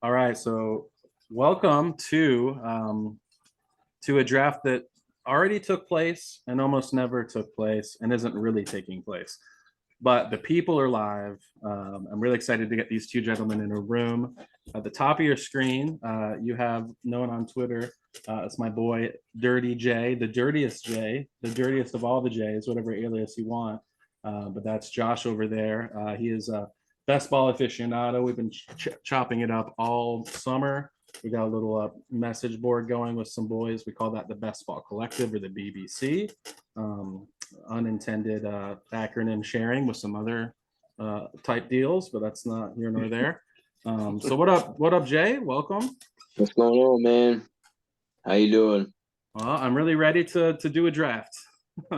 All right, so welcome to a draft that already took place and almost never took place and isn't really taking place. But the people are live. I'm really excited to get these two gentlemen in a room. At the top of your screen, you have known on Twitter. It's my boy Dirty J, the dirtiest J, the dirtiest of all the J's, whatever alias you want. But that's Josh over there. He is a best ball aficionado. We've been chopping it up all summer. We got a little message board going with some boys. We call that the Best Ball Collective or the BBC. Unintended acronym sharing with some other type deals, but that's not here nor there. So what up, Jay? Welcome. What's going on, man? How you doing? Well, I'm really ready to do a draft.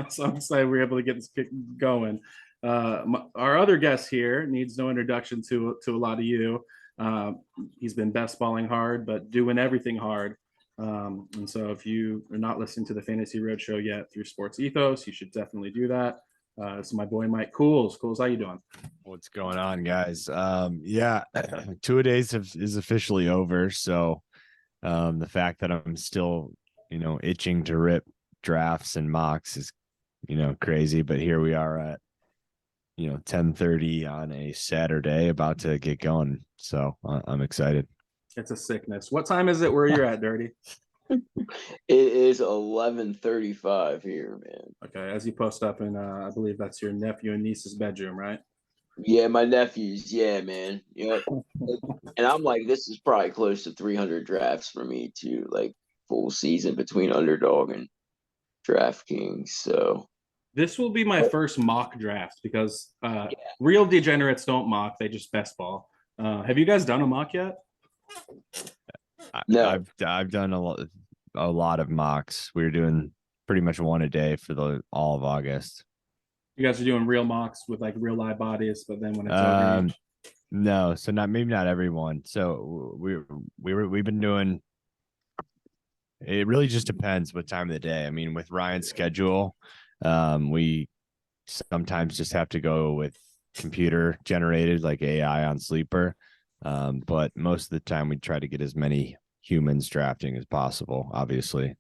So I'm excited we're able to get this going. Our other guest here needs no introduction to a lot of you. He's been best balling hard, but doing everything hard. And so if you are not listening to the Fantasy Roadshow yet through Sports Ethos, you should definitely do that. So my boy Mike Kulz. Kulz, how you doing? What's going on, guys? Yeah, 2 days is officially over. So the fact that I'm still, itching to rip drafts and mocks is, crazy. But here we are at 10:30 on a Saturday, about to get going. So I'm excited. It's a sickness. What time is it where you're at, Dirty? It is 11:35 here, man. Okay, as you post up in, I believe that's your nephew and niece's bedroom, right? Yeah, my nephews. Yeah, man. Yeah, and I'm like, this is probably close to 300 drafts for me too, like full season between Underdog and DraftKings. So this will be my first mock draft because real degenerates don't mock; they just best ball. Have you guys done a mock yet? No, I've done a lot of mocks. We were doing pretty much one a day for all of August. You guys are doing real mocks with like real live bodies, but then when it's over, no, so maybe not everyone. So we've been doing. It really just depends what time of the day. I mean, with Ryan's schedule, we sometimes just have to go with computer generated, like AI on Sleeper. But most of the time we try to get as many humans drafting as possible, obviously.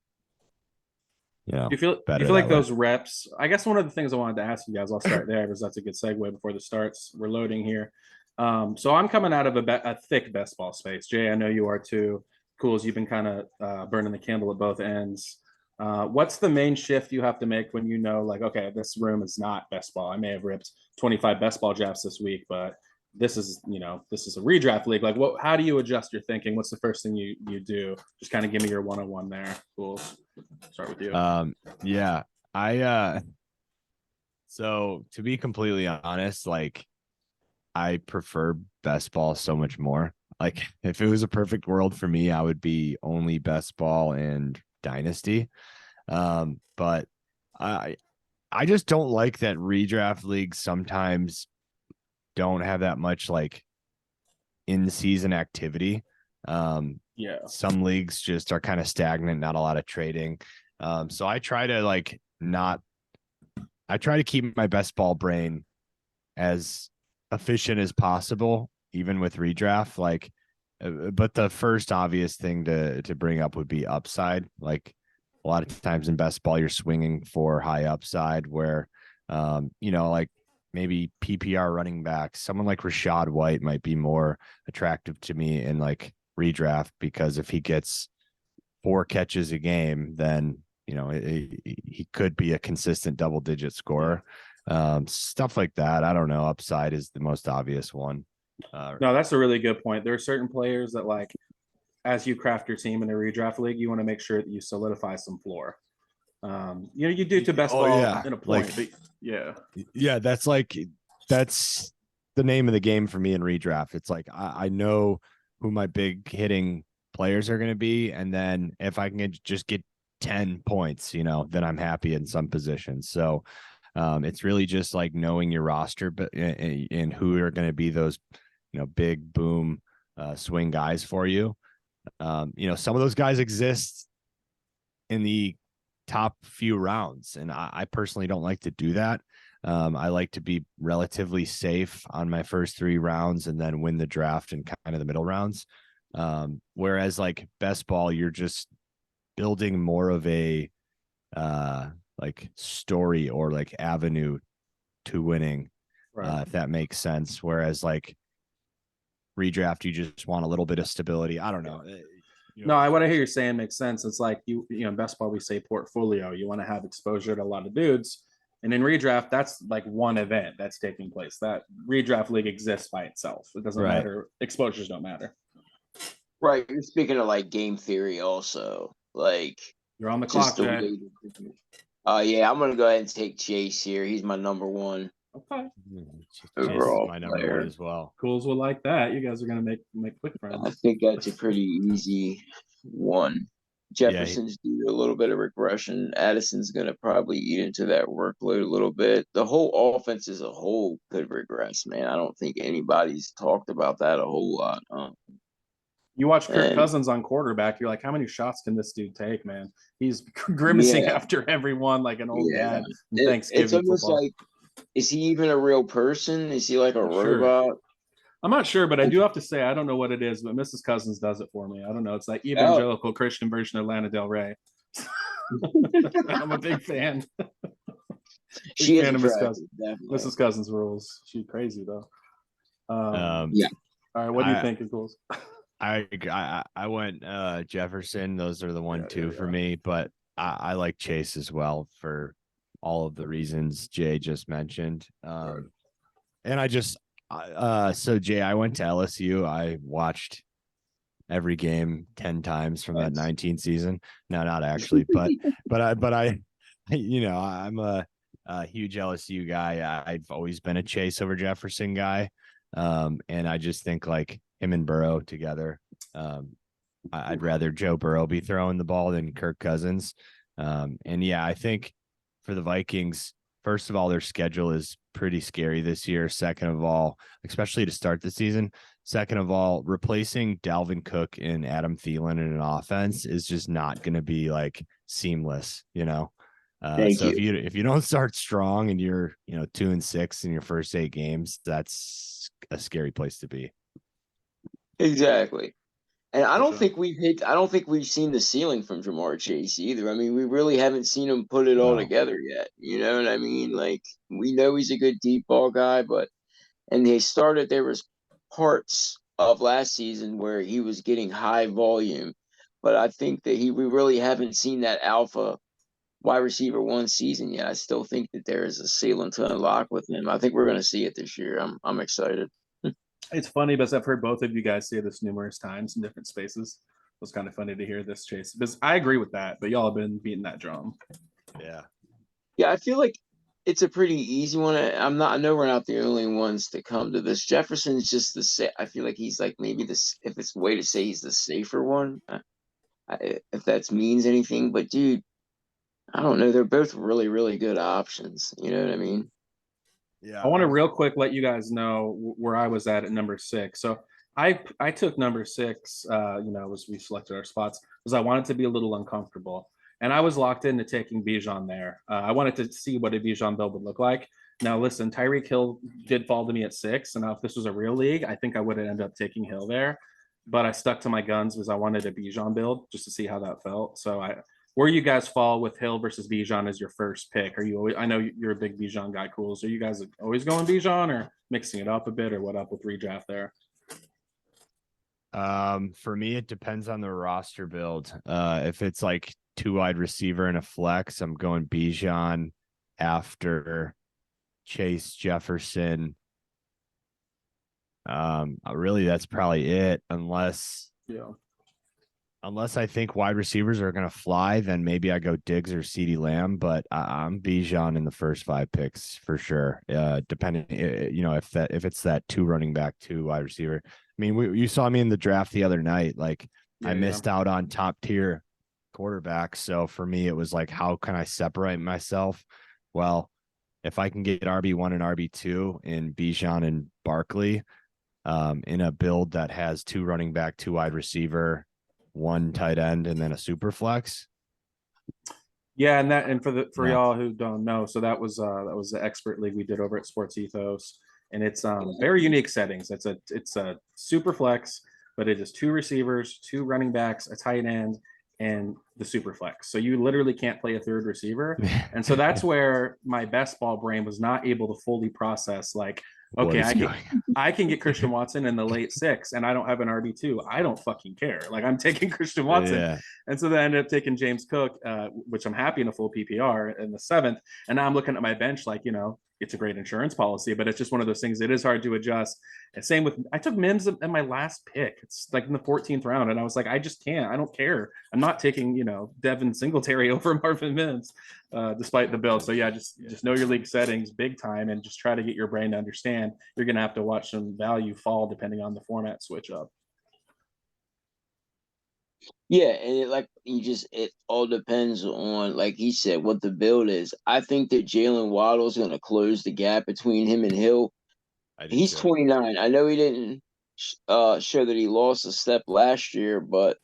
You feel like those reps. I guess one of the things I wanted to ask you guys, I'll start there because that's a good segue before the starts. We're loading here. So I'm coming out of a thick best ball space. Jay, I know you are too. Kulz, you've been kind of burning the candle at both ends. What's the main shift you have to make when you know, like, okay, this room is not best ball. I may have ripped 25 best ball drafts this week, but this is a redraft league. Like, how do you adjust your thinking? What's the first thing you do? Just kind of give me your one-on-one there. Cool. Start with you. Yeah, so to be completely honest, like, I prefer best ball so much more. Like, if it was a perfect world for me, I would be only best ball and dynasty. But I just don't like that redraft leagues sometimes don't have that much like in-season activity. Some leagues just are kind of stagnant, not a lot of trading. So I try to keep my best ball brain as efficient as possible, even with redraft. Like, but the first obvious thing to bring up would be upside. Like, a lot of times in best ball, you're swinging for high upside where, like maybe PPR running back, someone like Rashad White might be more attractive to me in like redraft, because if he gets 4 catches a game, then, he could be a consistent double-digit scorer. Stuff like that. I don't know. Upside is the most obvious one. No, that's a really good point. There are certain players that, like, as you craft your team in a redraft league, you want to make sure that you solidify some floor. You do to best ball in a point, but yeah, that's the name of the game for me in redraft. It's like I know who my big hitting players are going to be, and then if I can just get 10 points, then I'm happy in some positions. So it's really just like knowing your roster, but and who are going to be those big boom swing guys for you. Some of those guys exist in the top few rounds, and I personally don't like to do that. I like to be relatively safe on my first 3 rounds and then win the draft in kind of the middle rounds. Whereas like best ball, you're just building more of a like story or like avenue to winning, Right. if that makes sense. Whereas like redraft, you just want a little bit of stability. I don't know. No, what I hear you saying makes sense. It's like you know, in best ball we say portfolio. You want to have exposure to a lot of dudes, and in redraft, that's like one event that's taking place. That redraft league exists by itself. It doesn't Right. matter. Exposures don't matter. Right. You're speaking of like game theory also. Like You're on the just clock, the Jay. way. Yeah, I'm gonna go ahead and take Chase here. He's my number one Okay. overall my number player. one as well. Kulz will like that. You guys are gonna make quick friends. I think that's a pretty easy one. Jefferson's due a little bit of regression. Addison's going to probably eat into that workload a little bit. The whole offense as a whole could regress, man. I don't think anybody's talked about that a whole lot. You watch Kirk And- Cousins on quarterback, you're like, how many shots can this dude take, man? He's grimacing Yeah. after everyone like an old Yeah. dad in Thanksgiving It's almost football. like, is he even a real person? Is he like a Sure. robot? I'm not sure, but I do have to say I don't know what it is, but Mrs. Cousins does it for me. I don't know. It's like evangelical Christian version of Lana Del Rey. I'm a big fan. She is fan of attractive, definitely. Mrs. Cousins rules. She's crazy though. Yeah. All right, what do you think of goals? I went Jefferson. Those are the 1-2 for me, but I like Chase as well for all of the reasons Jay just mentioned. And I just so Jay, I went to LSU. I watched every game 10 times from that 19 season. No, not actually, but I you know, I'm a huge LSU guy. I've always been a Chase over Jefferson guy. And I just think like him and Burrow together. I'd rather Joe Burrow be throwing the ball than Kirk Cousins. And yeah, I think for the Vikings, first of all, their schedule is pretty scary this year. Second of all, especially to start the season. Second of all, replacing Dalvin Cook and Adam Thielen in an offense is just not going to be like seamless, you know? So if you don't start strong and you're, 2-6 in your first 8 games, that's a scary place to be. Exactly. And I don't think we've seen the ceiling from Jamar Chase either. I mean, we really haven't seen him put it all together yet. You know what I mean? Like, we know he's a good deep ball guy, and there was parts of last season where he was getting high volume, but I think that we really haven't seen that alpha wide receiver 1 season yet. I still think that there is a ceiling to unlock with him. I think we're going to see it this year. I'm excited. It's funny because I've heard both of you guys say this numerous times in different spaces. It was kind of funny to hear this, Chase, because I agree with that, but y'all have been beating that drum. Yeah, I feel like it's a pretty easy one. I know we're not the only ones to come to this. Jefferson's just I feel like he's like maybe if it's a way to say he's the safer one, if that means anything. But dude, I don't know. They're both really, really good options. You know what I mean? Yeah. I want to real quick let you guys know where I was at number 6. So I took number 6, as we selected our spots, because I wanted to be a little uncomfortable. And I was locked into taking Bijan there. I wanted to see what a Bijan build would look like. Now, listen, Tyreek Hill did fall to me at 6. And now if this was a real league, I think I would have ended up taking Hill there. But I stuck to my guns because I wanted a Bijan build just to see how that felt. So where you guys fall with Hill versus Bijan as your first pick? Are you always, I know you're a big Bijan guy, Kulz. Are you guys always going Bijan or mixing it up a bit, or what up with redraft there? For me, it depends on the roster build. If it's like 2 wide receiver and a flex, I'm going Bijan after Chase, Jefferson. Really, that's probably it, unless I think wide receivers are going to fly, then maybe I go Diggs or CeeDee Lamb, but I'm Bijan in the first 5 picks for sure. Depending, if it's that 2 running back, 2 wide receiver. I mean, you saw me in the draft the other night. Like I missed out on top tier quarterbacks. So for me, it was like, how can I separate myself? Well, if I can get RB1 and RB2 in Bijan and Barkley, in a build that has 2 running back, 2 wide receiver, 1 tight end, and then a super flex. Yeah, and for y'all who don't know, so that was the expert league we did over at Sports Ethos, and it's very unique settings. It's a super flex. but it is 2 receivers, 2 running backs, a tight end, and the super flex. So you literally can't play a third receiver. And so that's where my best ball brain was not able to fully process, like, okay, I can get Christian Watson in the late 6 and I don't have an RB2. I don't fucking care. Like, I'm taking Christian Watson. Yeah. And so then I ended up taking James Cook, which I'm happy in a full PPR in the 7th. And now I'm looking at my bench like, it's a great insurance policy, but it's just one of those things. It is hard to adjust. And same with, I took Mims in my last pick. It's like in the 14th round. And I was like, I just can't. I don't care. I'm not taking, Devin Singletary over Marvin Mims, despite the build. So yeah, just know your league settings big time and just try to get your brain to understand you're going to have to watch some value fall depending on the format switch up. Yeah, and it all depends on, like he said, what the build is. I think that Jalen Waddle's going to close the gap between him and Hill. He's 29. I know he didn't show that he lost a step last year, but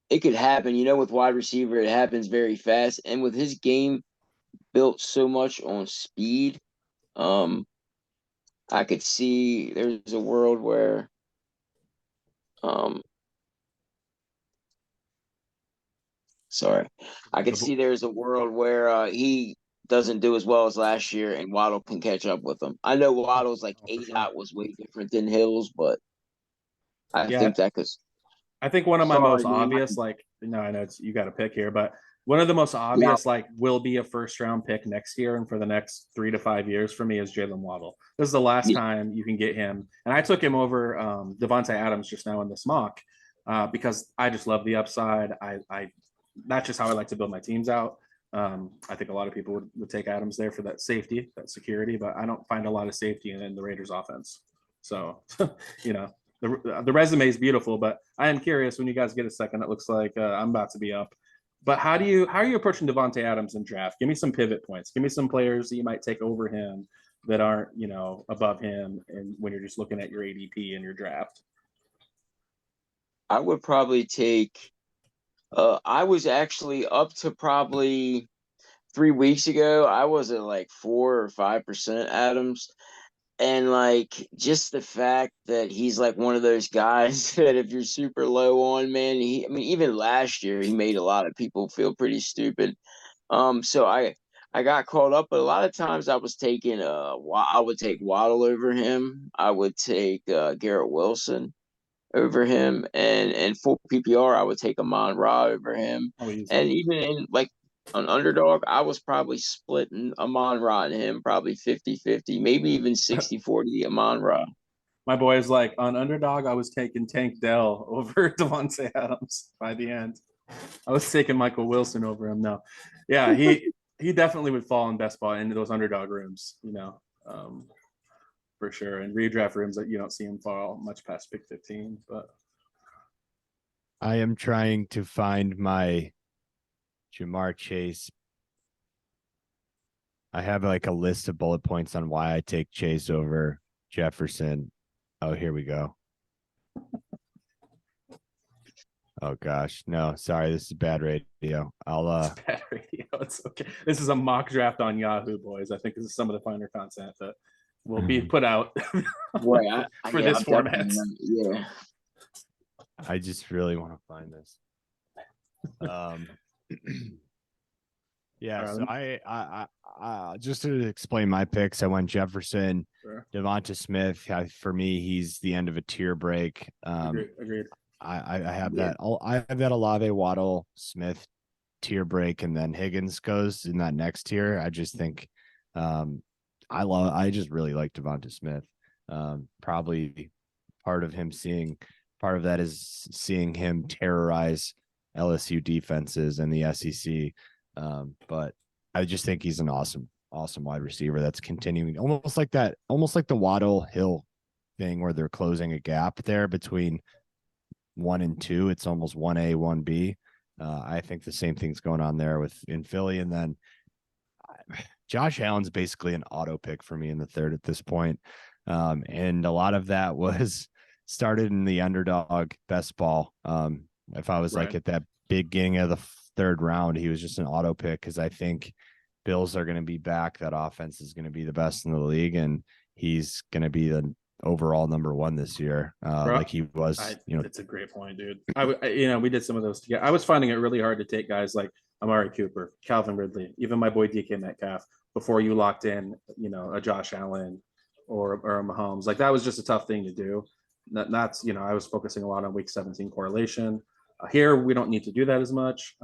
it could happen. With wide receiver, it happens very fast. And with his game built so much on speed, I could see there's a world where I could see there's a world where he doesn't do as well as last year and Waddle can catch up with him. I know Waddle's like A-dot was way different than Hill's, but I think that could. I think one of my most obvious, I know you got to pick here, but one of the most obvious, will be a first round pick next year and for the next 3 to 5 years for me is Jalen Waddle. This is the last time you can get him. And I took him over Devontae Adams just now in this mock because I just love the upside. I that's just how I like to build my teams out. I think a lot of people would take Adams there for that safety, that security, but I don't find a lot of safety in the Raiders offense. So, the resume is beautiful, but I am curious when you guys get a second, it looks like I'm about to be up. But how are you approaching Devontae Adams in draft? Give me some pivot points. Give me some players that you might take over him that aren't, above him. And when you're just looking at your ADP in your draft, I would probably take, I was actually up to probably 3 weeks ago. I was at like 4 or 5% Adams. And just the fact that he's like one of those guys that if you're super low on, man, even last year he made a lot of people feel pretty stupid. So I got caught up, but a lot of times I was taking I would take Waddle over him. I would take Garrett Wilson over him, and full PPR I would take Amon-Ra over him. And even in on underdog, I was probably splitting Amon-Ra and him, probably 50-50, maybe even 60-40 Amon-Ra. My boy is like, on underdog, I was taking Tank Dell over Devontae Adams by the end. I was taking Michael Wilson over him. No. Yeah, he definitely would fall in best ball into those underdog rooms, for sure. And redraft rooms that you don't see him fall much past pick 15. But I am trying to find my Jamar Chase. I have a list of bullet points on why I take Chase over Jefferson. Oh, here we go. Oh gosh, no, sorry, this is bad radio. It's bad radio. It's okay. This is a mock draft on Yahoo, boys. I think this is some of the finer content that will be put out for this format. Yeah. I just really want to find this. Yeah, so I just to explain my picks, I went Jefferson, Devonta Smith. For me, he's the end of a tier break. Agreed. I have that. I have that Olave, Waddle, Smith tier break, and then Higgins goes in that next tier. I just think, I just really like Devonta Smith. Probably part of that is seeing him terrorize LSU defenses and the SEC. But I just think he's an awesome wide receiver that's continuing almost like the Waddle Hill thing where they're closing a gap there between 1 and 2. It's almost 1A, 1B. I think the same thing's going on there in Philly. And then Josh Allen's basically an auto pick for me in the 3rd at this point. And a lot of that was started in the underdog best ball. If I was at that beginning of the 3rd round, he was just an auto pick because I think Bills are going to be back. That offense is going to be the best in the league, and he's going to be overall number one this year, Bro, like he was. It's a great point, dude. We did some of those together. I was finding it really hard to take guys like Amari Cooper, Calvin Ridley, even my boy DK Metcalf before you locked in, a Josh Allen or a Mahomes. Like that was just a tough thing to do. That's I was focusing a lot on week 17 correlation. Here we don't need to do that as much.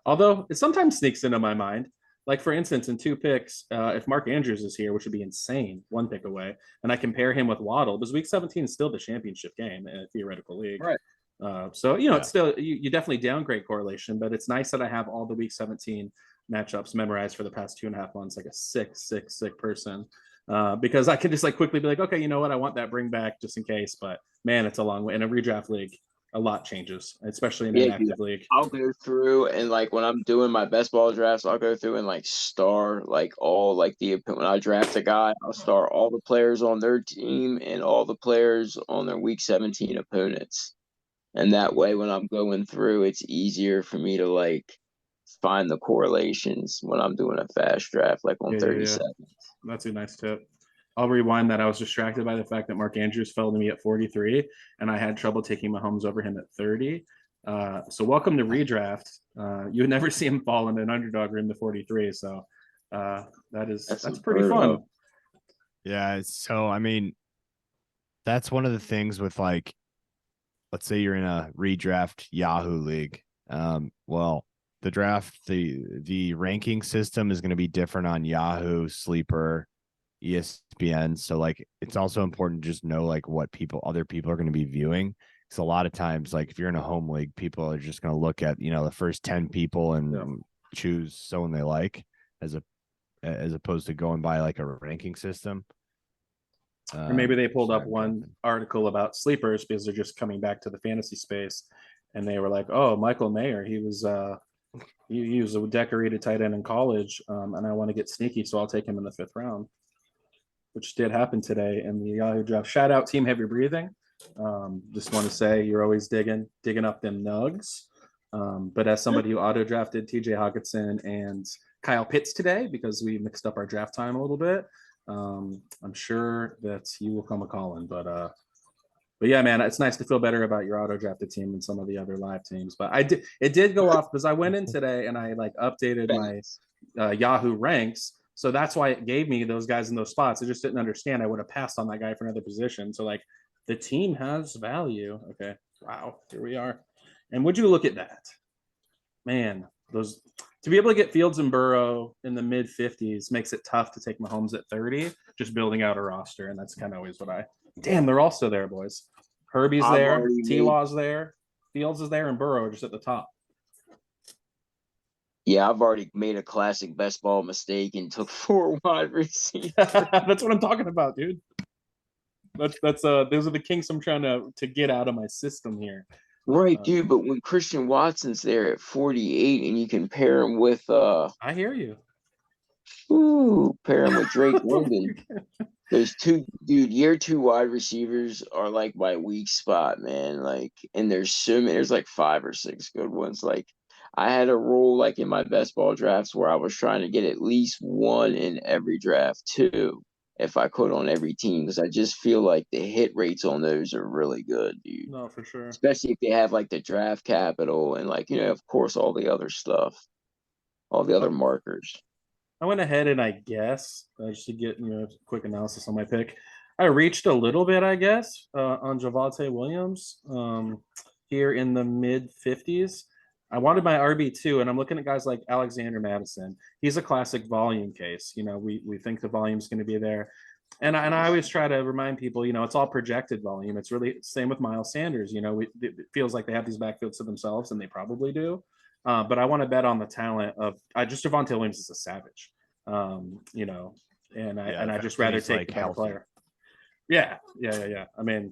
Although it sometimes sneaks into my mind. Like for instance, in 2 picks, if Mark Andrews is here, which would be insane, 1 pick away, and I compare him with Waddle, because week 17 is still the championship game in a theoretical league. Right. It's still you definitely downgrade correlation, but it's nice that I have all the week 17 matchups memorized for the past 2.5 months, like a sick person. Because I can just like quickly be like, okay, you know what, I want that bring back just in case. But man, it's a long way in a redraft league. A lot changes, especially in an active league. I'll go through and like when I'm doing my best ball drafts, I'll go through and like star like all like when I draft a guy, I'll star all the players on their team and all the players on their week 17 opponents. And that way when I'm going through, it's easier for me to like find the correlations when I'm doing a fast draft, like on 30 seconds. That's a nice tip. I'll rewind that. I was distracted by the fact that Mark Andrews fell to me at 43, and I had trouble taking Mahomes over him at 30. So welcome to redraft. You would never see him fall in an underdog room to 43. So that's pretty fun. Yeah. So I mean, that's one of the things with like, let's say you're in a redraft Yahoo league. Well, the draft, the ranking system is going to be different on Yahoo, Sleeper, ESPN. So like it's also important to just know like what other people are going to be viewing. Because a lot of times, like if you're in a home league, people are just going to look at the first 10 people and choose someone they like as opposed to going by like a ranking system. Or maybe they pulled up one article about sleepers because they're just coming back to the fantasy space, and they were like, "Oh, Michael Mayer, he was a decorated tight end in college, and I want to get sneaky, so I'll take him in the 5th round." Which did happen today in the Yahoo draft. Shout out Team Heavy Breathing. Just want to say you're always digging up them nugs. But as somebody who auto drafted TJ Hawkinson and Kyle Pitts today, because we mixed up our draft time a little bit, I'm sure that you will come a calling. But yeah, man, it's nice to feel better about your auto drafted team than some of the other live teams. But it did go off because I went in today and I like updated my Yahoo ranks. So that's why it gave me those guys in those spots. I just didn't understand. I would have passed on that guy for another position. So like the team has value. Okay. Wow. Here we are. And would you look at that? Man, those to be able to get Fields and Burrow in the mid 50s makes it tough to take Mahomes at 30, just building out a roster. And that's kind of always damn, they're all still there, boys. Herbie's there, T-Law's there, Fields is there, and Burrow just at the top. Yeah, I've already made a classic best ball mistake and took 4 wide receivers. That's what I'm talking about, dude. That's those are the kinks I'm trying to get out of my system here. Right, dude. But when Christian Watson's there at 48, and you can pair him with I hear you. Pair him with Drake London. Those two, dude, year 2 wide receivers are like my weak spot, man. Like, and there's like 5 or 6 good ones. Like, I had a rule like in my best ball drafts where I was trying to get at least 1 in every draft, 2 if I could on every team, because I just feel like the hit rates on those are really good, dude. No, for sure. Especially if they have like the draft capital and like, of course, all the other stuff, all the other markers. I went ahead and I guess just to get quick analysis on my pick. I reached a little bit, I guess, on Javonte Williams here in the mid 50s. I wanted my RB2, and I'm looking at guys like Alexander Madison. He's a classic volume case. We think the volume's going to be there. And I always try to remind people, it's all projected volume. It's really same with Miles Sanders. It feels like they have these backfields to themselves, and they probably do. But I want to bet on the talent of just Javonte Williams is a savage, and I just rather take like the better player. Yeah. I mean,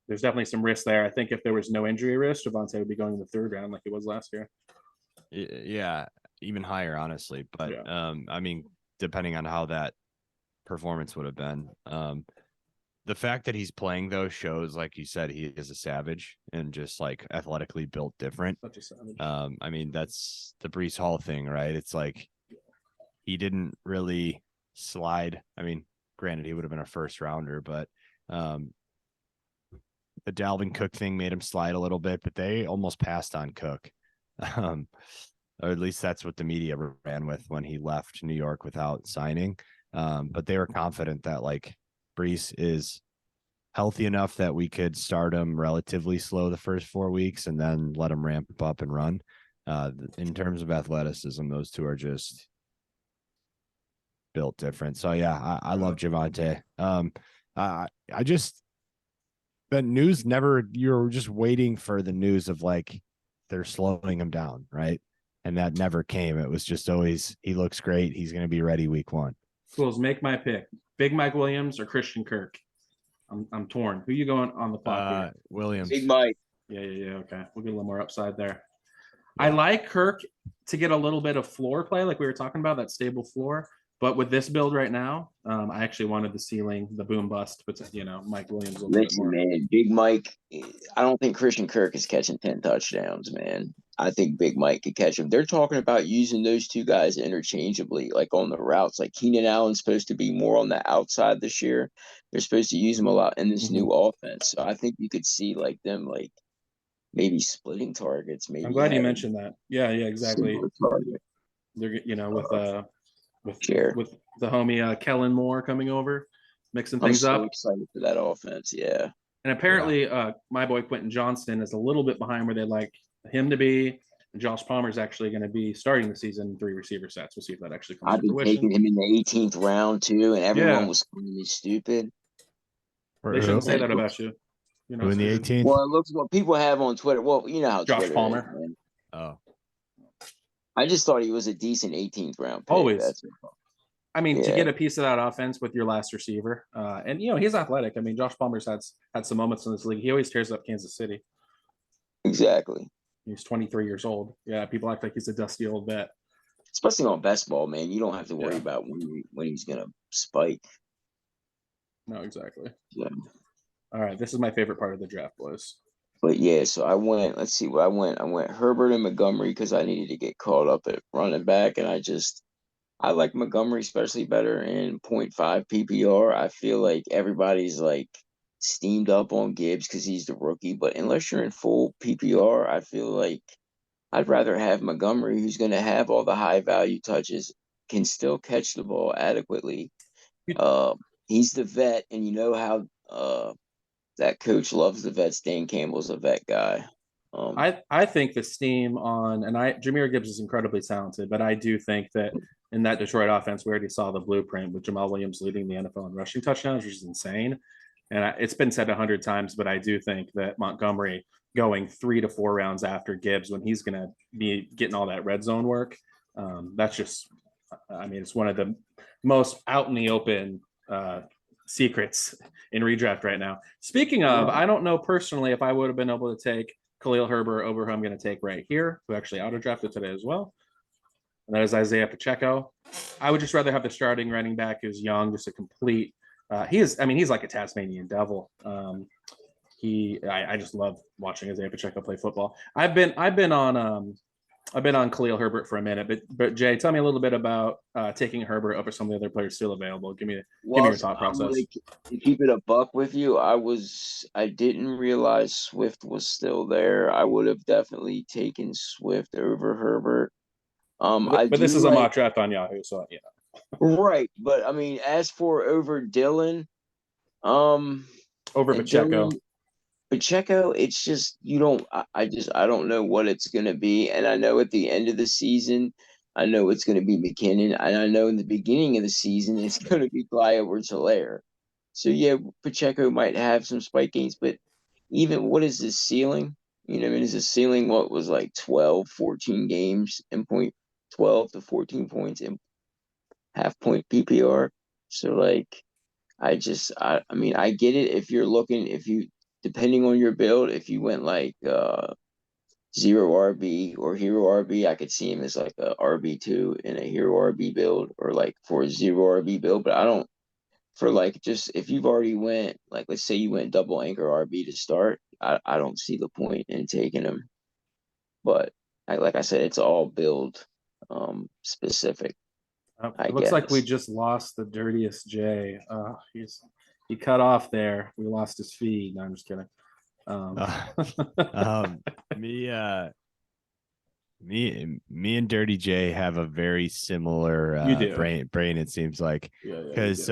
there's definitely some risk there. I think if there was no injury risk, Javonte would be going in the 3rd round like he was last year. Yeah, even higher, honestly. But I mean, depending on how that performance would have been. The fact that he's playing though shows, like you said, he is a savage and just like athletically built different. Such a savage. I mean, that's the Breece Hall thing, right? It's like he didn't really slide. I mean, Granted, he would have been a first rounder, but the Dalvin Cook thing made him slide a little bit, but they almost passed on Cook. Or at least that's what the media ran with when he left New York without signing. But they were confident that like Brees is healthy enough that we could start him relatively slow the first 4 weeks and then let him ramp up and run. In terms of athleticism, those two are just built different. So yeah, I love Javonte. I just the news never. You're just waiting for the news of like they're slowing him down, right? And that never came. It was just always he looks great. He's going to be ready week 1. Kulz, make my pick: Big Mike Williams or Christian Kirk. I'm torn. Who you going on the clock here? Williams. Big Mike. Yeah. Okay, we'll get a little more upside there. Yeah. I like Kirk to get a little bit of floor play, like we were talking about, that stable floor. But with this build right now, I actually wanted the ceiling, the boom bust, but Mike Williams a little bit Listen, more. man, Big Mike. I don't think Christian Kirk is catching 10 touchdowns, man. I think Big Mike could catch him. They're talking about using those two guys interchangeably, like on the routes. Like Keenan Allen's supposed to be more on the outside this year. They're supposed to use him a lot in this new offense. So I think you could see like them like maybe splitting targets. Maybe I'm glad you having mentioned that. Yeah, exactly. similar target They're with share. with the homie Kellen Moore coming over, mixing I'm things so up. excited for that offense. Yeah. And apparently, my boy Quentin Johnston is a little bit behind where they'd like him to be. And Josh Palmer is actually going to be starting the season in 3 receiver sets. We'll see if that actually comes I've to been fruition. taking him in the 18th round too, and everyone Yeah. was calling me stupid. They shouldn't say Like, that about you. Who in the 18th? well, it looks what people have on Twitter. Well, you know how Josh Twitter Palmer. is, man. Oh, I just thought he was a decent 18th round pick. Always. That's I mean, to Yeah. get a piece of that offense with your last receiver, and he's athletic. I mean, Josh Palmer's had some moments in this league. He always tears up Kansas City. exactly. He's 23 years old. Yeah, people act like he's a dusty old vet. Especially on best ball, man. You don't have to worry Yeah. about when he's gonna spike. No, exactly. Yeah. All right, this is my favorite part of the draft, boys. But yeah, so I went. Let's see what I went. I went Herbert and Montgomery because I needed to get caught up at running back, and I like Montgomery especially better in 0.5 PPR. I feel like everybody's like steamed up on Gibbs because he's the rookie, but unless you're in full PPR, I feel like I'd rather have Montgomery, who's going to have all the high value touches, can still catch the ball adequately. He's the vet, and you know how that coach loves the vets. Dan Campbell's a vet guy. I think the steam on Jahmyr Gibbs is incredibly talented, but I do think that in that Detroit offense, we already saw the blueprint with Jamal Williams leading the NFL in rushing touchdowns, which is insane. And it's been said 100 times, but I do think that Montgomery going 3 to 4 rounds after Gibbs when he's going to be getting all that red zone work, that's just, I mean, it's one of the most out in the open secrets in redraft right now. Speaking of, I don't know personally if I would have been able to take Khalil Herbert over who I'm going to take right here, who actually auto drafted today as well. And that is Isaiah Pacheco. I would just rather have the starting running back who's young, just a complete. He's like a Tasmanian devil. I just love watching Isaiah Pacheco play football. I've been on Khalil Herbert for a minute, but Jay, tell me a little bit about taking Herbert over some of the other players still available. Give me your thought process. To keep it a buck with you, I didn't realize Swift was still there. I would have definitely taken Swift over Herbert. But this is a mock draft on Yahoo, so yeah. Right, but I mean, as for over Dylan, over Pacheco. Pacheco, it's just you don't. I don't know what it's gonna be, and I know at the end of the season, I know it's gonna be McKinnon, and I know in the beginning of the season it's gonna be Clyde Edwards-Helaire. So yeah, Pacheco might have some spike gains, but even what is his ceiling? You know, I mean, is his ceiling what was like 12, 14 games and 12 to 14 points in half point PPR. So like I mean I get it if you're looking if you depending on your build, if you went like zero RB or hero RB, I could see him as like a RB2 in a hero RB build or like for a zero RB build, but I don't for like just if you've already went like let's say you went double anchor RB to start, I don't see the point in taking him. But like I said, it's all build specific. I It looks like we guess. just lost the Dirtiest J. He cut off there. We lost his feed. No, I'm just kidding. Uh, me, me and Dirty J have a very similar You do. brain. It seems like Yeah, because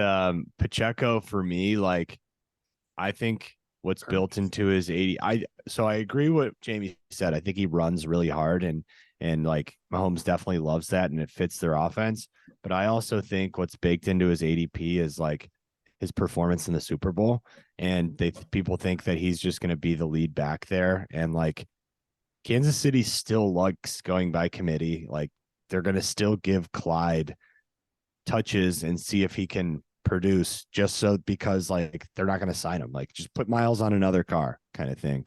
Pacheco for me, like I think what's built into his 80. So I agree what Jamie said. I think he runs really hard and like Mahomes definitely loves that and it fits their offense. But I also think what's baked into his ADP is like his performance in the Super Bowl. And people think that he's just going to be the lead back there. And like Kansas City still likes going by committee. Like they're going to still give Clyde touches and see if he can produce just so because like they're not going to sign him. Like just put Miles on another car kind of thing.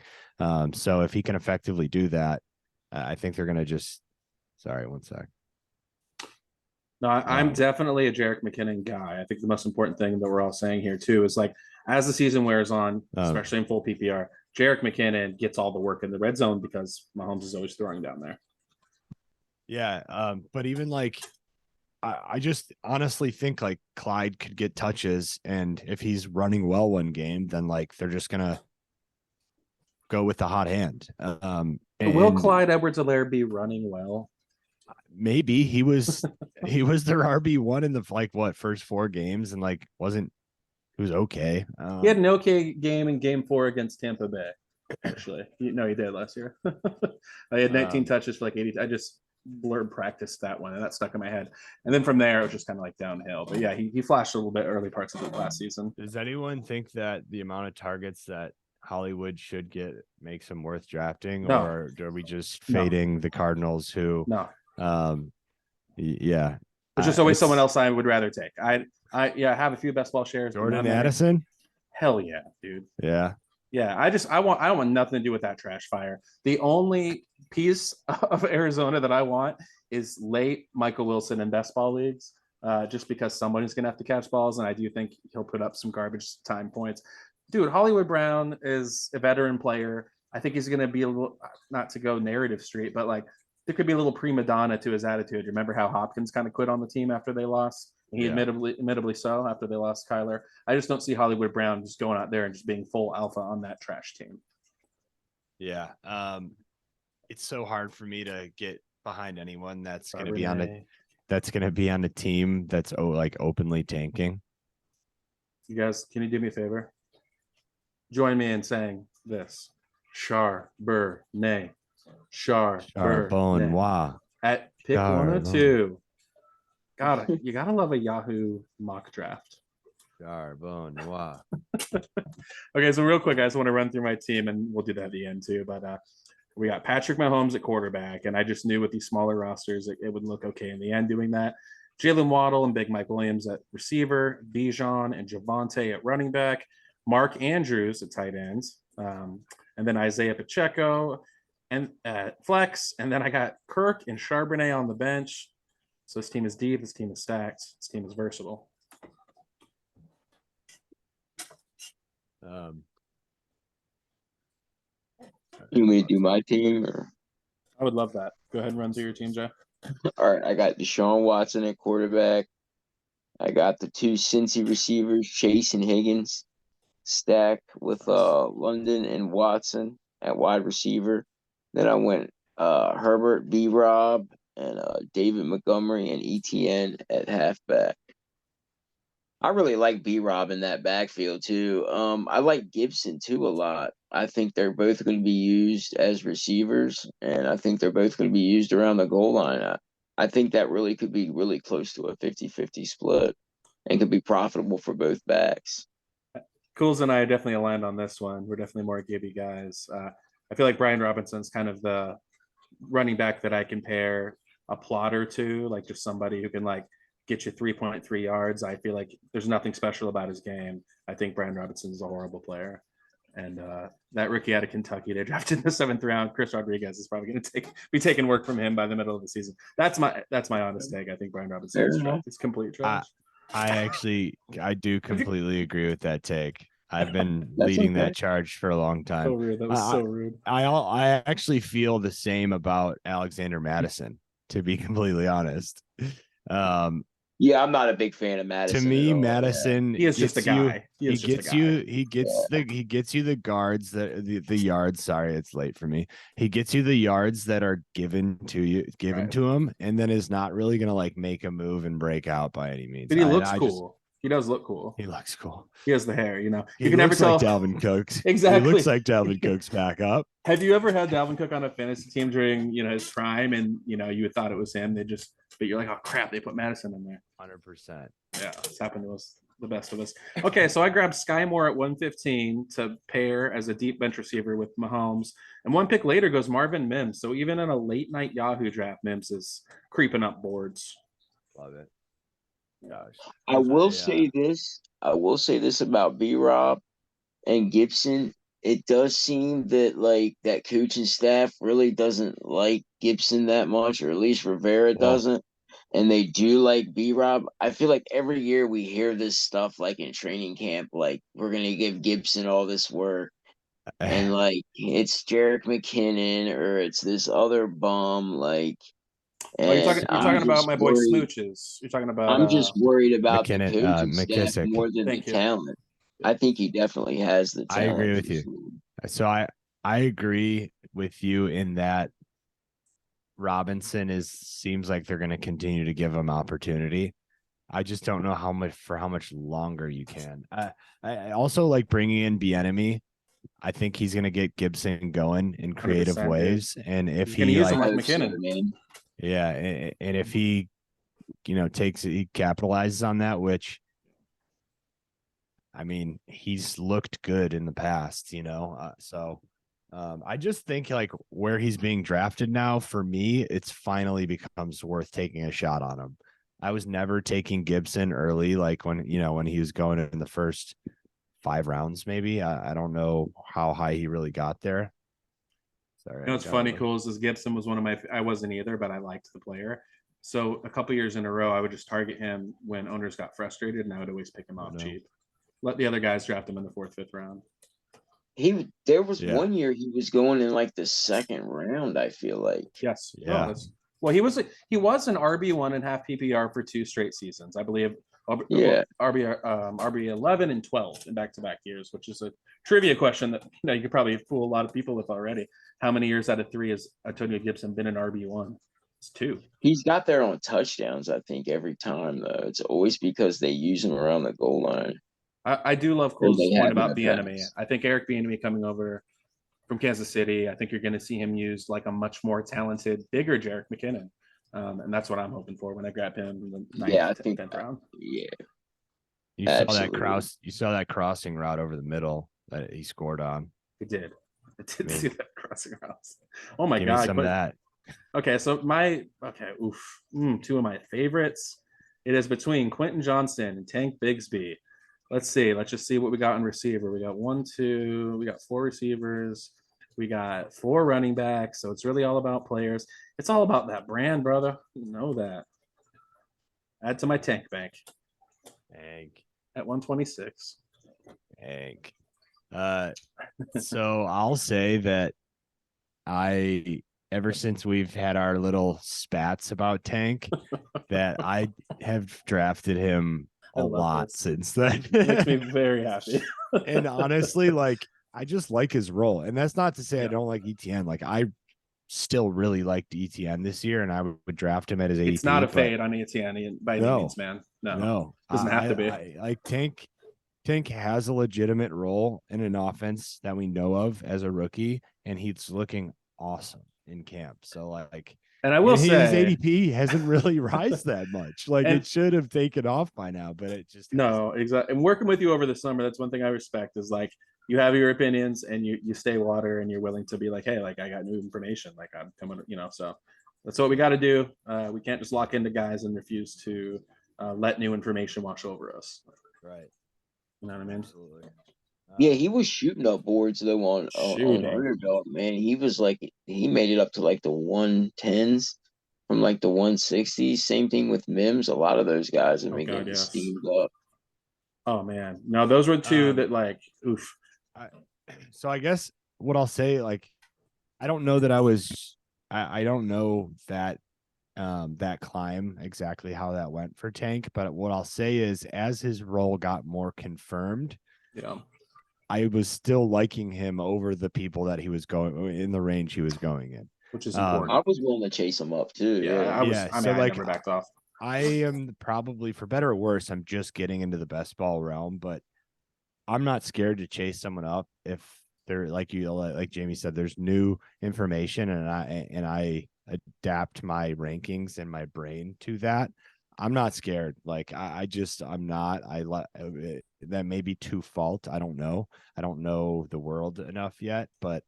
So if he can effectively do that, I think they're going to just. Sorry, one sec. No, I'm definitely a Jerick McKinnon guy. I think the most important thing that we're all saying here too is like as the season wears on, especially in full PPR, Jerick McKinnon gets all the work in the red zone because Mahomes is always throwing down there. Yeah, but even like I just honestly think like Clyde could get touches, and if he's running well one game, then like they're just gonna go with the hot hand. Will Clyde Edwards-Helaire be running well? Maybe he was their RB1 in the like what first 4 games and like wasn't he was okay. He had an okay game in game 4 against Tampa Bay. Actually, he did last year. I had 19 touches for like 80. I just blurb practiced that one and that stuck in my head. And then from there, it was just kind of like downhill. But yeah, he flashed a little bit early parts of the last season. Does anyone think that the amount of targets that Hollywood should get makes him worth drafting, No. or are we just fading the Cardinals who? No. Yeah. There's just always someone else I would rather take. I have a few best ball shares. Jordan Addison. Hell yeah, dude. Yeah. Yeah, I want nothing to do with that trash fire. The only piece of Arizona that I want is late Michael Wilson in best ball leagues, just because somebody's gonna have to catch balls, and I do think he'll put up some garbage time points. Dude, Hollywood Brown is a veteran player. I think he's gonna be a little, not to go narrative street, but like there could be a little prima donna to his attitude. Remember how Hopkins kind of quit on the team after they lost? He admittedly so after they lost Kyler. I just don't see Hollywood Brown just going out there and just being full alpha on that trash team. Yeah. It's so hard for me to get behind anyone that's going to be on a team that's like openly tanking. You guys, can you do me a favor? Join me in saying this. Charbonnet. Charbonnet. At pick 102. You gotta love a Yahoo mock draft. Charbonnet. Okay, so real quick, I just want to run through my team, and we'll do that at the end too. But we got Patrick Mahomes at quarterback, and I just knew with these smaller rosters it would look okay in the end doing that. Jalen Waddle and Big Mike Williams at receiver, Bijan and Javonte at running back, Mark Andrews at tight ends, and then Isaiah Pacheco and flex, and then I got Kirk and Charbonnet on the bench. So this team is deep. This team is stacked. This team is versatile. You want me to do my team? Or? I would love that. Go ahead and run through your team, Jay. All right, I got Deshaun Watson at quarterback. I got the 2 Cincy receivers, Chase and Higgins, stacked with London and Watson at wide receiver. Then I went Herbert, B-Rob, and David Montgomery and ETN at halfback. I really like B-Rob in that backfield too. I like Gibson too a lot. I think they're both going to be used as receivers, and I think they're both going to be used around the goal line. I think that really could be really close to a 50-50 split and could be profitable for both backs. Kulz and I are definitely aligned on this one. We're definitely more Gibby guys. I feel like Brian Robinson's kind of the running back that I compare a plotter to, like just somebody who can like get you 3.3 yards. I feel like there's nothing special about his game. I think Brian Robinson is a horrible player. And that rookie out of Kentucky they drafted in the 7th round, Chris Rodriguez, is probably going to be taking work from him by the middle of the season. That's my honest take. I think Brian Robinson is complete trash. I do completely agree with that take. I've been leading that charge for a long time. So rude. That was so rude. I actually feel the same about Alexander Madison, to be completely honest. Yeah, I'm not a big fan of To Madison me, at all. Madison He is just a gets you. guy. He He is just a gets guy. you. He gets you the guards that the yards. Sorry, it's late for me. He gets you the yards that are given Right. to him, and then is not really gonna like make a move and break out by any means. But he looks I just cool. He does look cool. he looks cool. He has the hair, you know. He You can never looks like tell. Dalvin Cook's. Exactly. He looks like Dalvin Cook's backup. Have you ever had Dalvin Cook on a fantasy team during, you know, his prime, and you know you thought it was him? But you're like, oh crap, they put Madison in there. 100%. Yeah, it's happened to us, the best of us. Okay, so I grabbed Sky Moore at 115 to pair as a deep bench receiver with Mahomes, and one pick later goes Marvin Mims. So even in a late night Yahoo draft, Mims is creeping up boards. Love it. Gosh. I will say this. I will say this about B-Rob and Gibson. It does seem that like that coaching staff really doesn't like Gibson that much, or at least Rivera doesn't. And they do like B-Rob. I feel like every year we hear this stuff like in training camp, like we're gonna give Gibson all this work. And like it's Jerick McKinnon or it's this other bum, like Oh, you're and talking about my boy worried. Smooches. You're talking about I'm just worried about the McKinnon, coaching staff McKissick. more than the Thank you. talent. I think he definitely has the I talent. agree with you. So I agree with you in that Robinson seems like they're going to continue to give him opportunity. I just don't know how much longer you can. I also like bringing in Bieniemy. I think he's going to get Gibson going in creative 100%, ways, and if He's gonna he use him like, like McKinnon. yeah, and if he, you know, he capitalizes on that, which, I mean, he's looked good in the past, you know. I just think like where he's being drafted now, for me, it's finally becomes worth taking a shot on him. I was never taking Gibson early, like when he was going in the first 5 rounds, maybe. I don't know how high he really got there. Sorry. You know, what's funny, Kulz, is Gibson was one of my. I wasn't either, but I liked the player. So a couple years in a row, I would just target him when owners got frustrated, and I would always pick him off cheap. Let the other guys draft him in the 4th, 5th round. There was one year he was going in like the 2nd round, I feel like. Yes. Yeah. Well, he was an RB1 in half PPR for 2 straight seasons, I believe. Yeah. RB 11 and 12 in back-to-back years, which is a trivia question that you could probably fool a lot of people with already. How many years out of 3 has Antonio Gibson been an RB1? It's 2. He's got there on touchdowns, I think, every time though. It's always because they use him around the goal line. I do love Kulz's point about Bieniemy. I think Eric Bieniemy coming over from Kansas City, I think you're going to see him used like a much more talented, bigger Jerick McKinnon. And that's what I'm hoping for when I grab him in the 9th, 10th round. Yeah. You saw that crossing route over the middle that he scored on. He did. I did see that crossing route. Oh my God. Some of that. Okay. So 2 of my favorites. It is between Quentin Johnston and Tank Bigsby. Let's see. Let's just see what we got in receiver. We got 4 receivers. We got 4 running backs. So it's really all about players. It's all about that brand, brother. You know that. Add to my tank bank. Tank. At 126. Tank. So I'll say that ever since we've had our little spats about Tank, that I have drafted him a lot since then. It makes me very happy. And honestly, like, I just like his role. And that's not to say I don't like ETN. Like, I still really liked ETN this year, and I would draft him at his ADP. It's not a fade on ETN by any means, man. No. Doesn't have to be. Like, Tank has a legitimate role in an offense that we know of as a rookie, and he's looking awesome in camp. So, like, and I will say his ADP hasn't really rised that much. Like, it should have taken off by now, but it just exactly. And working with you over the summer, that's one thing I respect is like you have your opinions and you stay water and you're willing to be like, hey, like I got new information, like I'm coming, so that's what we got to do. We can't just lock into guys and refuse to let new information wash over us. Right. You know what I mean? Absolutely. Yeah, he was shooting up boards though on Underdog, man. He was like, he made it up to like the 110s from like the 160s. Same thing with Mims. A lot of those guys have been getting steamed up. Oh man, no, those were 2 that like, oof. So I guess what I'll say, like, I don't know that that climb, exactly how that went for Tank. But what I'll say is, as his role got more confirmed, Yeah. I was still liking him over the people that he was going in the range he was going in. Which is I important. was willing to chase him up too. Yeah, Yeah. I mean, so I like never backed off. I am probably, for better or worse, I'm just getting into the best ball realm, but I'm not scared to chase someone up if they're like Jamie said, there's new information and I adapt my rankings and my brain to that. I'm not scared. Like I'm not. That may be to fault. I don't know. I don't know the world enough yet, but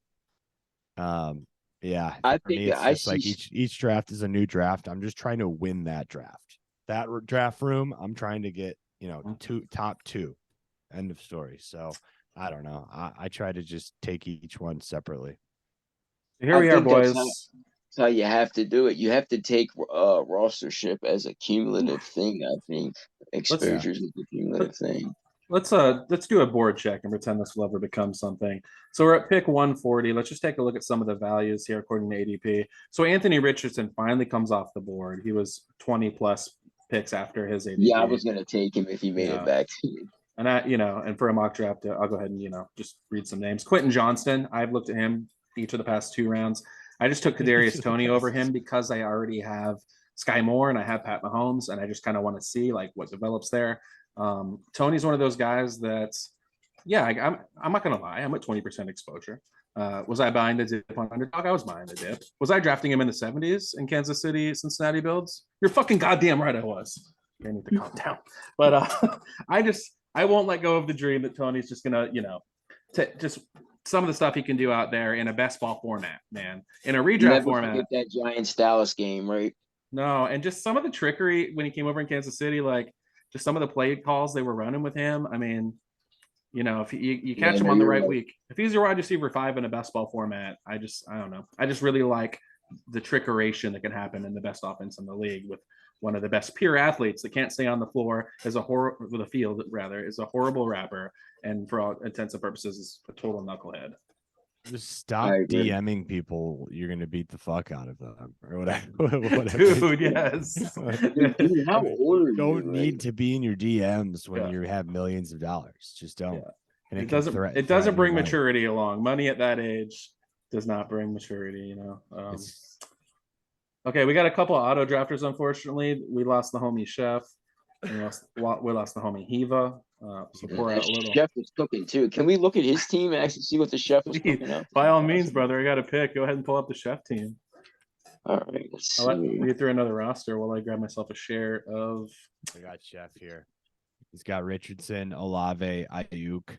yeah, I for think me it's I just see. like each draft is a new draft. I'm just trying to win that draft. That draft room, I'm trying to get, top two. End of story. So I don't know. I try to just take each one separately. Here we are, think that's boys. how you have to do it. You have to take rostership as a cumulative thing. I think exposure is a cumulative thing. Let's do a board check and pretend this will ever become something. So we're at pick 140. Let's just take a look at some of the values here according to ADP. So Anthony Richardson finally comes off the board. He was 20 plus picks after his ADP. Yeah, I was gonna take him if he made it back to you. And and for a mock draft, I'll go ahead and just read some names. Quentin Johnston. I've looked at him each of the past 2 rounds. I just took Kadarius Toney over him because I already have Sky Moore and I have Pat Mahomes, and I just kind of want to see like what develops there. Tony's one of those guys that's, I'm not gonna lie, I'm at 20% exposure. Was I buying the dip on underdog? I was buying the dip. Was I drafting him in the 70s in Kansas City, Cincinnati builds? You're fucking goddamn right I was. I need to calm down. But I won't let go of the dream that Tony's just gonna, just some of the stuff he can do out there in a best ball format, man. In a redraft format. Forget that Giants Dallas game, right? No, and just some of the trickery when he came over in Kansas City, like just some of the play calls they were running with him. I mean, if you catch him on the right week, if he's your wide receiver 5 in a best ball format, I don't know. I just really like the trickeration that can happen in the best offense in the league with one of the best pure athletes that can't stay on the floor is a horrible rapper, and for all intents and purposes is a total knucklehead. Just stop DMing people. You're gonna beat the fuck out of them or whatever. Dude, yes. Dude, how old are you? Don't need to be in your DMs when you have millions of dollars. Just don't. Yeah. And it doesn't bring maturity along. Money at that age does not bring maturity. Okay, we got a couple of auto drafters. Unfortunately, we lost the homie Chef. We lost the homie Hiva. So pour out a little. Chef was cooking too. Can we look at his team and actually see what the Chef was cooking up? By all means, brother. I got a pick. Go ahead and pull up the Chef team. All right. Let's I'll let see. you through another roster while I grab myself a share of. I got Chef here. He's got Richardson, Olave, Ayuk,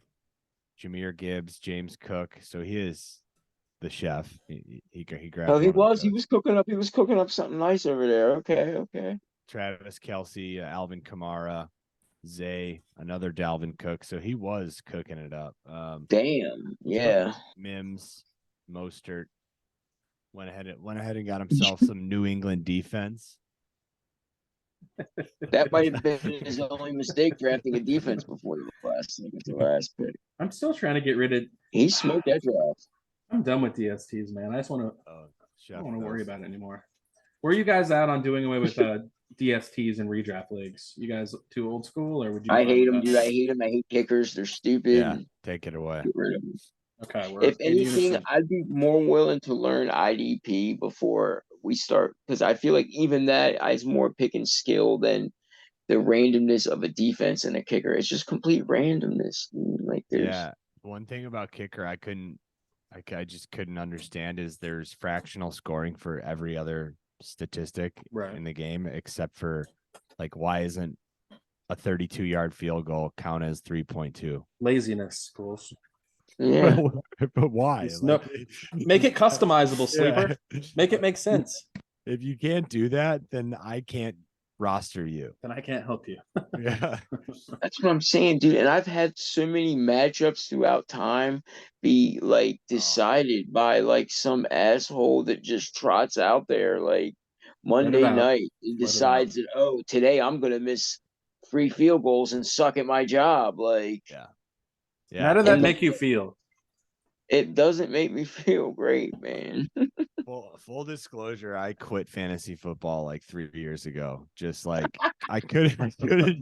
Jahmyr Gibbs, James Cook. So he is the chef. He grabbed. Oh, he was cooking up. He was cooking up something nice over there. Okay. Travis Kelce, Alvin Kamara, Zay, another Dalvin Cook. So he was cooking it up. Damn. Yeah. Mims, Mostert went ahead and got himself some New England defense. That might have been his only mistake, drafting a defense before the last pick. I'm still trying to get rid of. He smoked that draft. I'm done with DSTs, man. I just want to. I don't want to worry about it anymore. Were you guys out on doing away with DSTs and redraft leagues? You guys too old school, or would you? I hate them, dude. I hate them. I hate kickers. They're stupid. Yeah, take it away. Get rid of them. Okay. If anything, I'd be more willing to learn IDP before we start, because I feel like even that is more pick and skill than the randomness of a defense and a kicker. It's just complete randomness. Like one thing about kicker I just couldn't understand is there's fractional scoring for every other statistic in the game except for like why isn't a 32-yard field goal count as 3.2? Laziness, schools. Yeah. But why? Make it customizable, Sleeper. Yeah. Make it make sense. If you can't do that, then I can't roster you. Then I can't help you. Yeah. That's what I'm saying, dude. And I've had so many matchups throughout time be like decided by like some asshole that just trots out there like Monday night. He decides that, today I'm gonna miss 3 field goals and suck at my job. Like, how did that make you feel? It doesn't make me feel great, man. Full disclosure, I quit fantasy football like 3 years ago. Just like I couldn't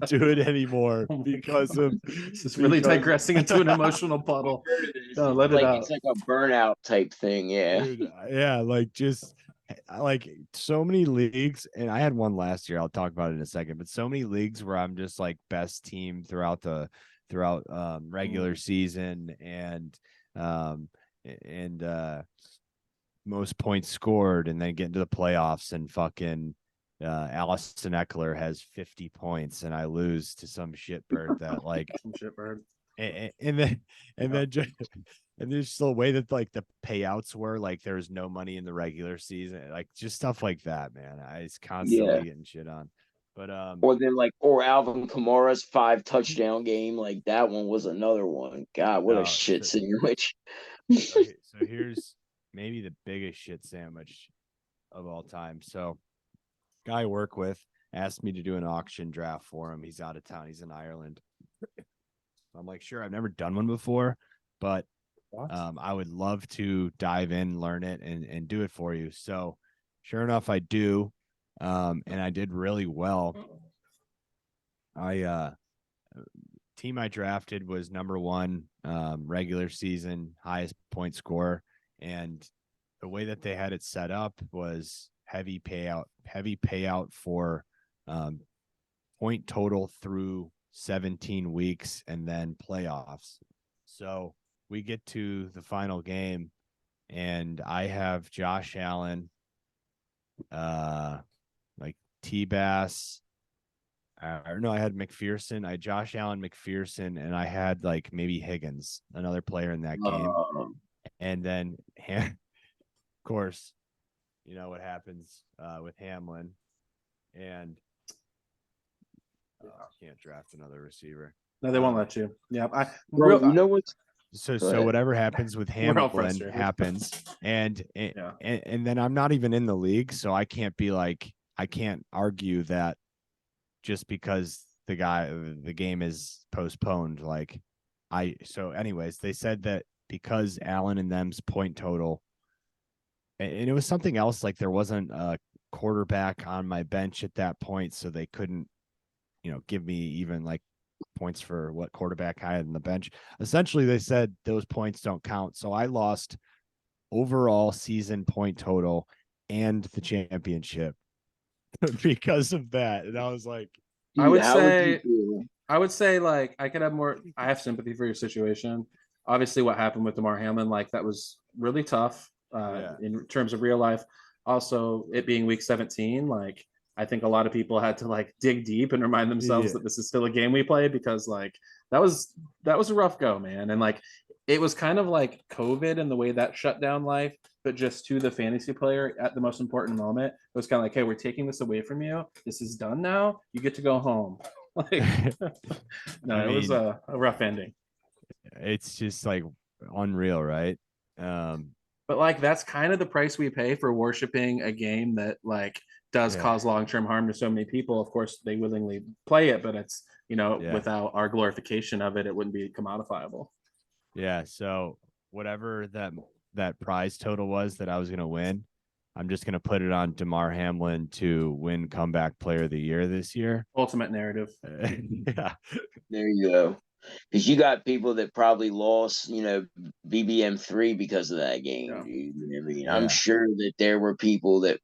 do it anymore Oh my because of This is really because digressing into an emotional puddle. No, let it Like out. it's like a burnout type thing, yeah. dude, yeah, like just like so many leagues, and I had one last year. I'll talk about it in a second, but so many leagues where I'm just like best team throughout regular season um and most points scored, and then get into the playoffs and fucking Allison Eckler has 50 points and I lose to some shitbird that like Some shitbird. and then and Yeah. then just and there's still a way that like the payouts were like there's no money in the regular season, like just stuff like that, man. I was constantly Yeah. getting shit on. But Or then or Alvin Kamara's 5 touchdown game, like that one was another one. God, what a no, shit sandwich. so here's maybe the biggest shit sandwich of all time. So guy I work with asked me to do an auction draft for him. He's out of town. He's in Ireland. I'm like, sure, I've never done one before, but I would love to dive in, learn it, and do it for you. So sure enough, I do. And I did really well. Team I drafted was number one, regular season, highest point scorer. And the way that they had it set up was heavy payout for point total through 17 weeks and then playoffs. So we get to the final game and I have Josh Allen, like T-Bass, or no, I had McPherson. I had Josh Allen, McPherson, and I had like maybe Higgins, another player in that game. And then, of course, you know what happens with Hamlin, and can't draft another receiver. No, they won't let you. Yeah, Bro, you know what's So whatever happens with We're all Hamlin frustrated. happens, and Yeah. and then I'm not even in the league, so I can't be like I can't argue that just because the game is postponed. Like so anyways, they said that because Allen and them's point total, and it was something else, like there wasn't a quarterback on my bench at that point, so they couldn't, give me even like points for what quarterback I had in the bench. Essentially, they said those points don't count. So I lost overall season point total and the championship because of that. And I was like, dude, I would how say, you like I could have more. I have sympathy for your situation. Obviously, what happened with Damar Hamlin, like that was really tough in terms of real life. Also, it being week 17, like I think a lot of people had to like dig deep and remind themselves that this is still a game we play, because like that was a rough go, man. And like it was kind of like COVID and the way that shut down life, but just to the fantasy player at the most important moment. It was kind of like, hey, we're taking this away from you. This is done now. You get to go home. Like, no, it was a rough ending. It's just like unreal, right? But like that's kind of the price we pay for worshiping a game that like does cause long-term harm to so many people. Of course, they willingly play it, but it's without our glorification of it, it wouldn't be commodifiable. Yeah. So whatever that prize total was that I was gonna win, I'm just gonna put it on Damar Hamlin to win comeback player of the year this year. Ultimate narrative. Yeah. There you go. Because you got people that probably lost, BBM3 because of that game, dude. I mean, I'm sure that there were people that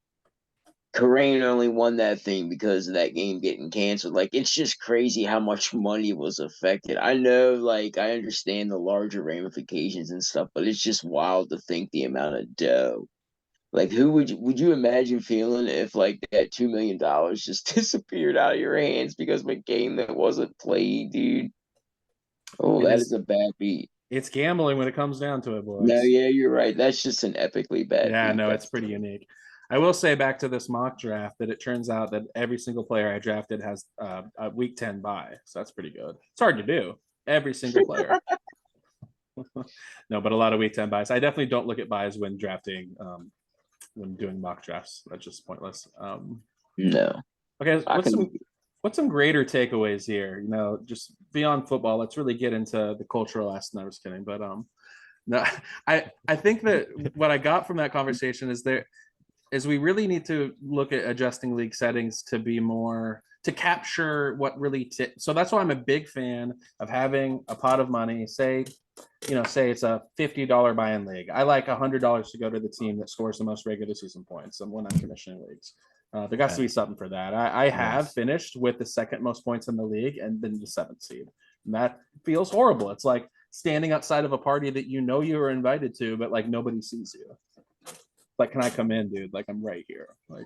Kareem only won that thing because of that game getting canceled. Like, it's just crazy how much money was affected. I know, like, I understand the larger ramifications and stuff, but it's just wild to think the amount of dough. Like, who would you imagine feeling if like that $2 million just disappeared out of your hands because of a game that wasn't played, dude? Oh, that is a bad beat. It's gambling when it comes down to it, boys. No, yeah, you're right. That's just an epically bad Yeah, beat. no, it's pretty unique. I will say back to this mock draft that it turns out that every single player I drafted has a week 10 bye. So that's pretty good. It's hard to do. Every single player. No, but a lot of week 10 buys. I definitely don't look at buys when drafting, when doing mock drafts. That's just pointless. No. Okay, what's some greater takeaways here? Just beyond football, let's really get into the cultural aspect. No, I was kidding, but No, I think that what I got from that conversation is we really need to look at adjusting league settings to be more to capture what really so that's why I'm a big fan of having a pot of money. Say it's a $50 buy-in league. I like $100 to go to the team that scores the most regular season points, and when I'm commissioning leagues. There has to be something for that. I have finished with the second most points in the league and been the 7th seed. And that feels horrible. It's like standing outside of a party that you were invited to, but like nobody sees you. Like, can I come in, dude? Like, I'm right here. Like,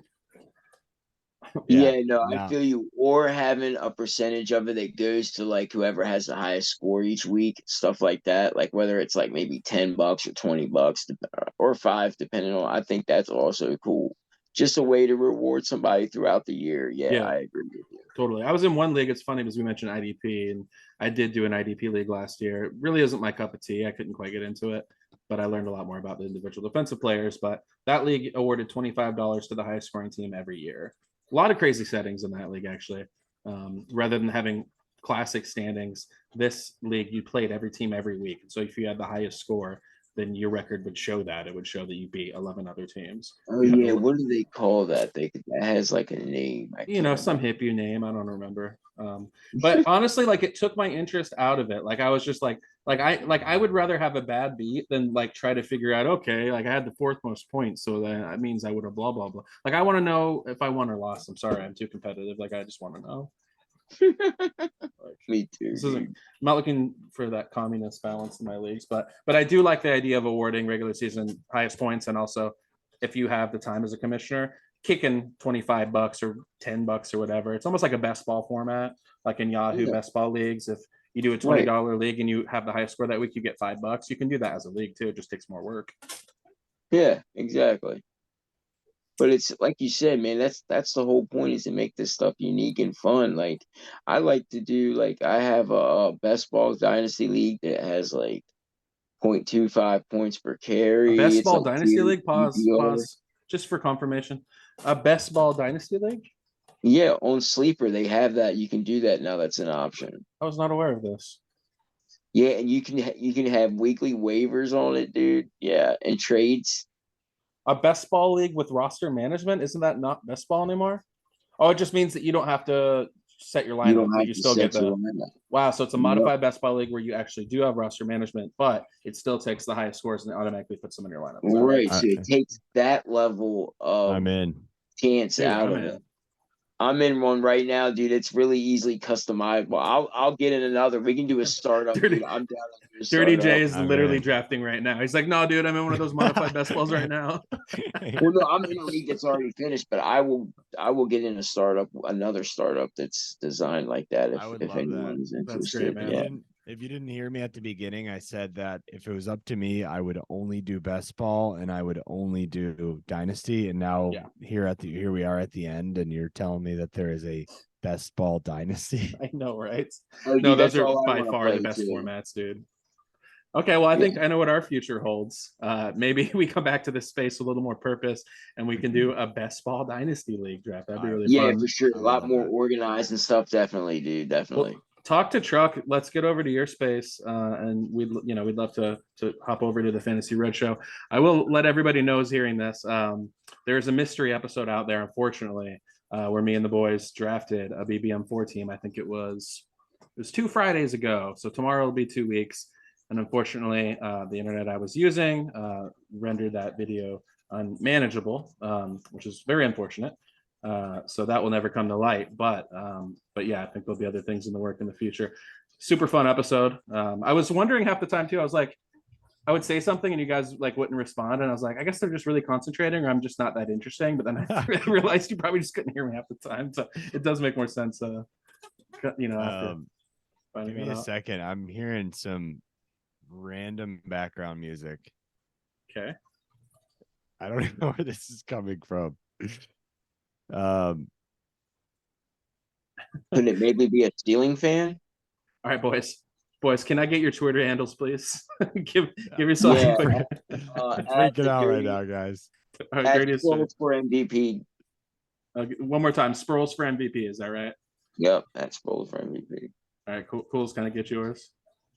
yeah, no, I feel you. Or having a percentage of it that goes to like whoever has the highest score each week, stuff like that. Like whether it's like maybe $10 or $20 or $5, depending on. I think that's also cool. Just a way to reward somebody throughout the year. Yeah, I agree with you. Totally. I was in one league. It's funny because we mentioned IDP, and I did do an IDP league last year. It really isn't my cup of tea. I couldn't quite get into it, but I learned a lot more about the individual defensive players. But that league awarded $25 to the highest scoring team every year. A lot of crazy settings in that league, actually. Rather than having classic standings, this league you played every team every week. So if you had the highest score, then your record would show that. It would show that you beat 11 other teams. Oh yeah, what do they call that? That has like a name. Some hippie name. I don't remember. But honestly, like it took my interest out of it. Like I was just like I would rather have a bad beat than like try to figure out, okay, like I had the 4th most points, so that means I would have blah blah blah. Like I want to know if I won or lost. I'm sorry, I'm too competitive. Like I just want to know. Me too. I'm not looking for that communist balance in my leagues, but I do like the idea of awarding regular season highest points, and also if you have the time as a commissioner, kicking $25 or $10 or whatever. It's almost like a best ball format, like in Yahoo best ball leagues. If you do a $20 league and you have the highest score that week, you get $5. You can do that as a league too. It just takes more work. Yeah, exactly. But it's like you said, man, that's the whole point, is to make this stuff unique and fun. Like I like to do, like I have a best balls dynasty league that has like 0.25 points per carry. A best It's ball like dynasty league. Pause. Just for confirmation. A best ball dynasty league. Yeah, on Sleeper they have that. You can do that now. That's an option. I was not aware of this. Yeah, and you can have weekly waivers on it, dude. Yeah, and trades. A best ball league with roster management, isn't that not best ball anymore? Oh, it just means that you don't have to set your lineup, but you still get the wow. So it's a modified best ball league where you actually do have roster management, but it still takes the highest scores and it automatically puts them in your lineup. Right. So it takes that level of chance out of it. I'm in one right now, dude. It's really easily customizable. I'll get in another. We can do a startup. Dude. I'm down. Dirty J is literally drafting right now. He's like, no, dude, I'm in one of those modified best balls right now. Well, no, I'm in a league that's already finished, but I will get in another startup that's designed like that. If anyone is interested, that's great, man. Yeah. If you didn't hear me at the beginning, I said that if it was up to me, I would only do best ball and I would only do dynasty. And now here we are at the end, and you're telling me that there is a best ball dynasty. I know, right? No, those are by far the best formats, dude. Okay, well, I think I know what our future holds. Maybe we come back to this space with a little more purpose, and we can do a best ball dynasty league draft. That'd be really fun. Yeah, for sure. A lot more organized and stuff. Definitely, dude. Definitely. Well, talk to Truck. Let's get over to your space, and we'd love to hop over to the Fantasy Red Show. I will let everybody know who's hearing this. There's a mystery episode out there, unfortunately, where me and the boys drafted a BBM4 team. I think it was 2 Fridays ago. So tomorrow will be 2 weeks. And unfortunately, the internet I was using rendered that video unmanageable, which is very unfortunate. So that will never come to light. But yeah, I think there'll be other things in the work in the future. Super fun episode. I was wondering half the time too. I was like, I would say something and you guys like wouldn't respond, and I was like, I guess they're just really concentrating, or I'm just not that interesting. But then I realized you probably just couldn't hear me half the time, so it does make more sense. After give me a second. I'm hearing some random background music. Okay. I don't even know where this is coming from. Could it maybe be a ceiling fan? All right, boys, can I get your Twitter handles, please? give yourself a quick. Freaking out right now, guys. Spurls for MVP. One more time, Spurls for MVP. Is that right? Yep, that's Spurls for MVP. All right, cool. Can I get yours?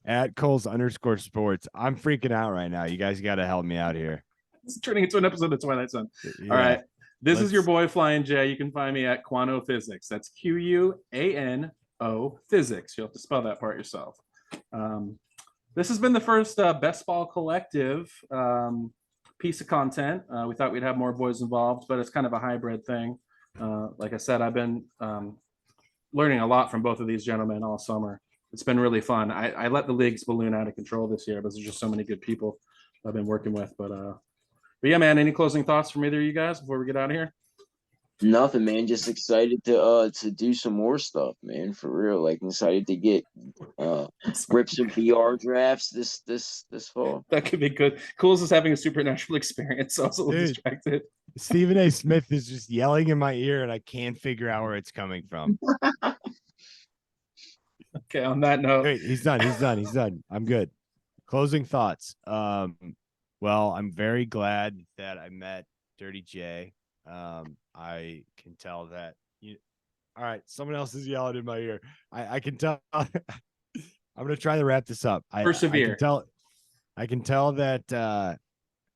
at Kulz_sports. I'm freaking out right now. You guys got to help me out here. It's turning into an episode of Twilight Zone. Yeah. All right. This is your Let's- boy Flyin J. You can find me at Quano Physics. That's QUANO Physics. You'll have to spell that part yourself. This has been the first Best Ball Collective piece of content. We thought we'd have more boys involved, but it's kind of a hybrid thing. Like I said, I've been learning a lot from both of these gentlemen all summer. It's been really fun. I let the leagues balloon out of control this year, but there's just so many good people I've been working with. But yeah, man, any closing thoughts from either of you guys before we get out of here? Nothing, man. Just excited to do some more stuff, man. For real. Like excited to get rip some PR drafts this fall. That could be good. Kulz is having a supernatural experience, so I was a little Dude. distracted. Stephen A. Smith is just yelling in my ear, and I can't figure out where it's coming from. Okay, on that note, Wait, he's done. I'm good. Closing thoughts. Well, I'm very glad that I met Dirty J. I can tell that you. All right, someone else is yelling in my ear. I can tell. I'm gonna try to wrap this up. persevere. I can tell that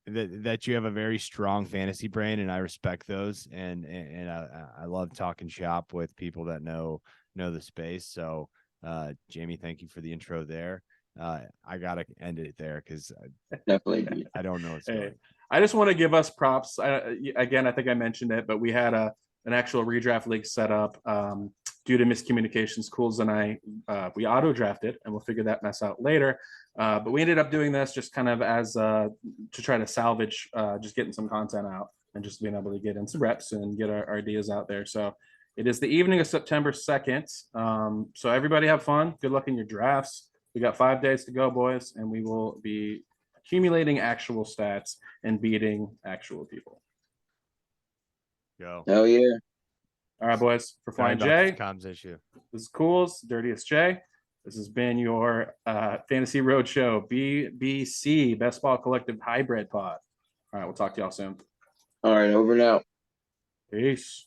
that you have a very strong fantasy brain, and I respect those. And I love talking shop with people that know the space. So, Jamie, thank you for the intro there. I gotta end it there because Definitely. I don't know what's going. I just want to give us props. Again, I think I mentioned it, but we had an actual redraft league set up due to miscommunications. Kulz and I, we auto drafted, and we'll figure that mess out later. But we ended up doing this just kind of as to try to salvage just getting some content out and just being able to get in some reps and get our ideas out there. So it is the evening of September 2nd. So everybody have fun. Good luck in your drafts. We got 5 days to go, boys, and we will be accumulating actual stats and beating actual people. Go. Hell yeah. All right, boys. For Sorry Flyin about this J, comms issue. this is Kulz, Dirtiest J. This has been your Fantasy Roadshow BBC Best Ball Collective Hybrid Pod. All right, we'll talk to y'all soon. All right, over and out. Peace.